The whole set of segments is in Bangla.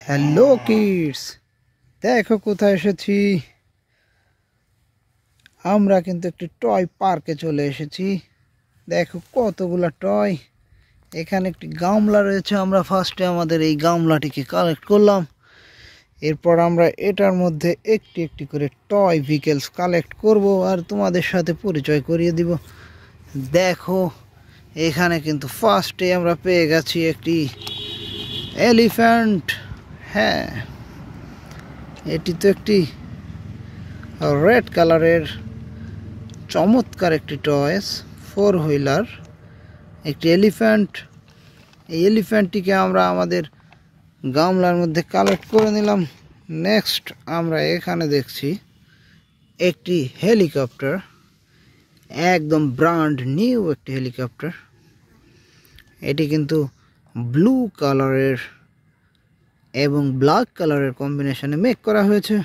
হ্যালো কিডস, দেখো কোথায় এসেছি। আমরা কিন্তু একটি টয় পার্কে চলে এসেছি। দেখো কতগুলা টয়। এখানে একটি গামলা রয়েছে। আমরা ফার্স্টে আমাদের এই গামলাটিকে কালেক্ট করলাম। এরপর আমরা এটার মধ্যে একটি একটি করে টয় ভেহিকেলস কালেক্ট করব আর তোমাদের সাথে পরিচয় করিয়ে দিব। দেখো এখানে কিন্তু ফার্স্টে আমরা পেয়ে গেছি একটি এলিফ্যান্ট। হ্যাঁ, এটি তো একটি রেড কালারের চমৎকার একটি টয়েস, 4 হুইলার, একটি এলিফ্যান্ট। এই এলিফ্যান্টটিকে আমরা আমাদের গামলার মধ্যে কালেক্ট করে নিলাম। নেক্সট আমরা এখানে দেখছি একটি হেলিকপ্টার, একদম ব্র্যান্ড নিউ একটি হেলিকপ্টার। এটি কিন্তু ব্লু কালারের এবং ব্ল্যাক কালারের কম্বিনেশনে মেক করা হয়েছে।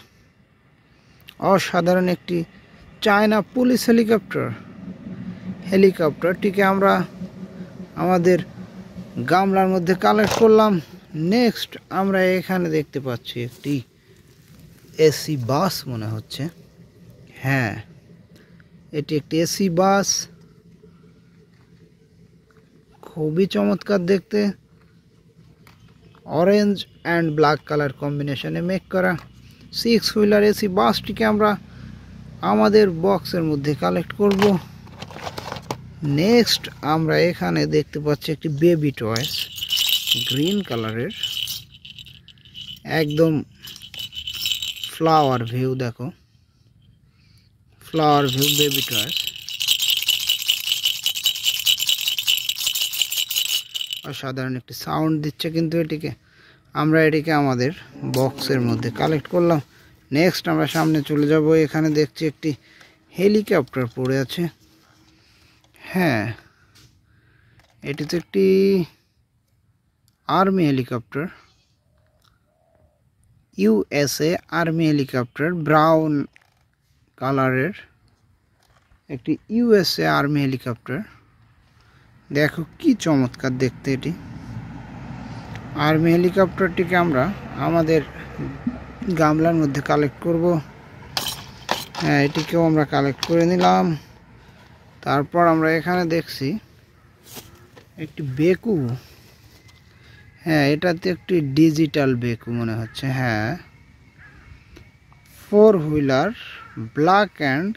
অসাধারণ একটি চায়না পুলিশ হেলিকপ্টার। হেলিকপ্টারটিকে আমরা আমাদের গামলার মধ্যে কালেক্ট করলাম। নেক্সট আমরা এখানে দেখতে পাচ্ছি একটি এসি বাস মনে হচ্ছে। হ্যাঁ, এটি একটি এসি বাস, খুবই চমৎকার দেখতে। অরেঞ্জ অ্যান্ড ব্ল্যাক কালার কম্বিনেশনে মেক করা 6 হুইলার এসি বাসটিকে আমরা আমাদের বক্সের মধ্যে কালেক্ট করব। নেক্সট আমরা এখানে দেখতে পাচ্ছি একটি বেবি টয়েস, গ্রিন কালারের, একদম ফ্লাওয়ার ভিউ। দেখো ফ্লাওয়ার ভিউ বেবি টয়েস, অসাধারণ একটি সাউন্ড দিচ্ছে। কিন্তু আমরা এটিকে আমাদের বক্সের মধ্যে কালেক্ট করলাম। নেক্সট আমরা সামনে চলে যাব। এখানে দেখছি একটি হেলিকপ্টার পড়ে আছে। হ্যাঁ, এটি তো একটি army helicopter, USA army helicopter, brown কালারের একটি ইউএসএ আর্মি হেলিকপ্টার। দেখো কি চমৎকার দেখতে এটি। আর্মি হেলিকপ্টারটিকে আমরা আমাদের গামলার মধ্যে কালেক্ট করব। হ্যাঁ, এটিকেও আমরা কালেক্ট করে নিলাম। তারপর আমরা এখানে দেখছি একটি বেকু। হ্যাঁ, এটাতে একটি ডিজিটাল বেকু মনে হচ্ছে। হ্যাঁ, 4 হুইলার ব্ল্যাক অ্যান্ড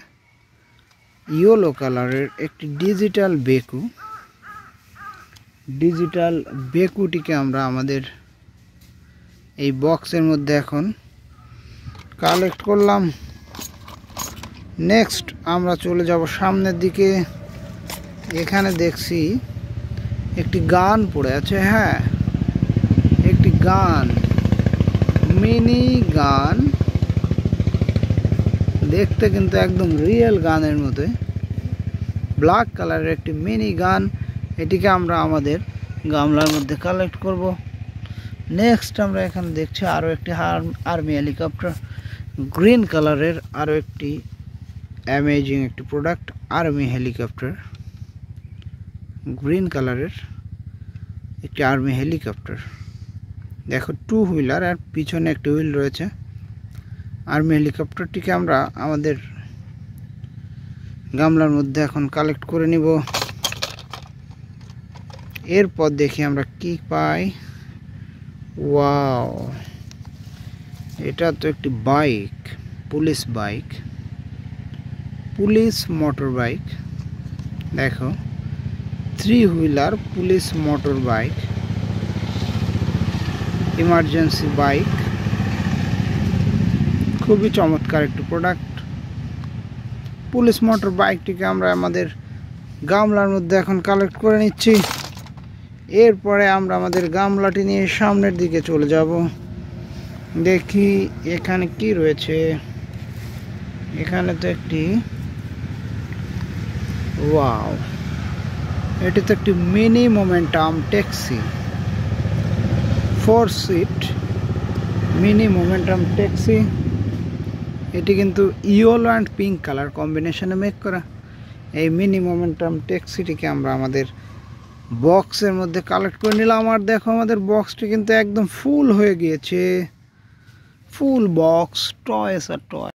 ইয়েলো কালারের একটি ডিজিটাল বেকু। ডিজিটাল বেকুটিকে আমরা আমাদের এই বক্সের মধ্যে এখন কালেক্ট করলাম। নেক্সট আমরা চলে যাব সামনের দিকে। এখানে দেখছি একটি গান পড়ে আছে। হ্যাঁ, একটি গান, মিনি গান, দেখতে কিন্তু একদম রিয়েল গানের মতো। ব্ল্যাক কালারের একটি মিনি গান, এটিকে আমরা আমাদের গামলার মধ্যে কালেক্ট করব। নেক্সট আমরা এখানে দেখছি আরও একটি আর্মি হেলিকপ্টার, গ্রিন কালারের আরও একটি অ্যামেজিং একটি প্রোডাক্ট, আর্মি হেলিকপ্টার, গ্রিন কালারের একটি আর্মি হেলিকপ্টার। দেখো 2 হুইলার আর পিছনে একটি হুইল রয়েছে। আর্মি হেলিকপ্টারটিকে আমরা আমাদের গামলার মধ্যে এখন কালেক্ট করে নিব। এরপর দেখি আমরা কি পাই। ওয়াও, এটা তো একটি bike, police bike, police motor bike. দেখো 3 wheeler police motor bike, emergency bike, খুবই চমৎকার একটি প্রোডাক্ট। পুলিশ মোটর বাইকটিকে আমরা আমাদের গামলার মধ্যে এখন কালেক্ট করে নিচ্ছি। এরপরে আমরা আমাদের গামলাটি নিয়ে সামনের দিকে চলে যাব। দেখি এখানে কি রয়েছে। এখানে তো একটি, ওয়াও, এটি তো একটি mini momentum taxi, 4 seat mini momentum taxi. এটি কিন্তু ইয়েলো অ্যান্ড পিঙ্ক কালার কম্বিনেশনে মেক করা। এই মিনি মোমেন্টাম ট্যাক্সিটিকে আমরা আমাদের বক্সের মধ্যে কালেক্ট করে নিলাম। আর দেখো আমাদের বক্সটি কিন্তু একদম ফুল হয়ে গিয়েছে, ফুল বক্স টয়েস আর টয়।